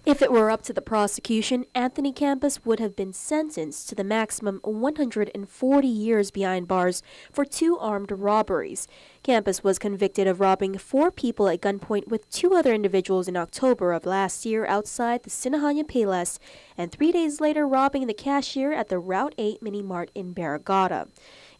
If it were up to the prosecution, Anthony Campos would have been sentenced to the maximum 140 years behind bars for 2 armed robberies. Campos was convicted of robbing 4 people at gunpoint with 2 other individuals in October of last year outside the Sinahaña Payless, and 3 days later robbing the cashier at the Route 8 Mini-Mart in Barragata.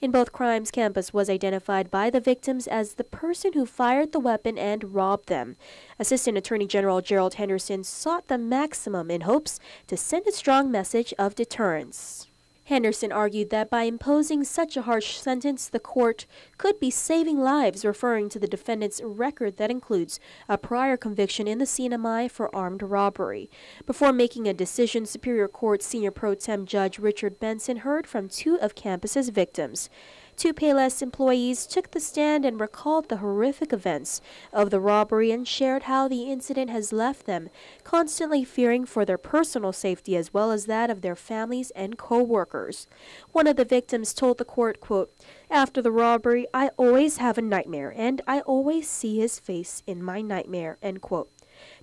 In both crimes, Campos was identified by the victims as the person who fired the weapon and robbed them. Assistant Attorney General Gerald Henderson sought the maximum in hopes to send a strong message of deterrence. Henderson argued that by imposing such a harsh sentence, the court could be saving lives, referring to the defendant's record that includes a prior conviction in the CNMI for armed robbery. Before making a decision, Superior Court Senior Pro Tem Judge Richard Benson heard from 2 of Campos's victims. 2 Payless employees took the stand and recalled the horrific events of the robbery and shared how the incident has left them constantly fearing for their personal safety as well as that of their families and co-workers. One of the victims told the court, quote, "After the robbery, I always have a nightmare, and I always see his face in my nightmare," end quote.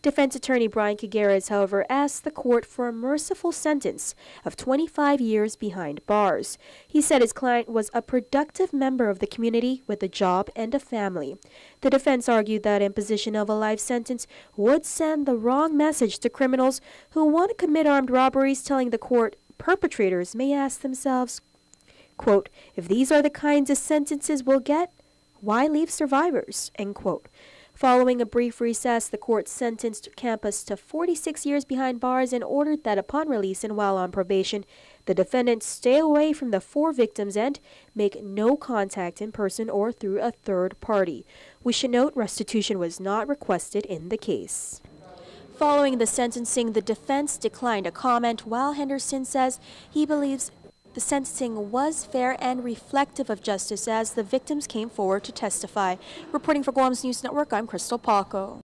Defense attorney Brian Kigueras, however, asked the court for a merciful sentence of 25 years behind bars. He said his client was a productive member of the community with a job and a family. The defense argued that imposition of a life sentence would send the wrong message to criminals who want to commit armed robberies, telling the court perpetrators may ask themselves, quote, "If these are the kinds of sentences we'll get, why leave survivors?" End quote. Following a brief recess, the court sentenced Campos to 46 years behind bars and ordered that upon release and while on probation, the defendant stay away from the 4 victims and make no contact in person or through a third party. We should note restitution was not requested in the case. Following the sentencing, the defense declined a comment, while Henderson says he believes the sentencing was fair and reflective of justice as the victims came forward to testify. Reporting for Guam's News Network, I'm Crystal Paco.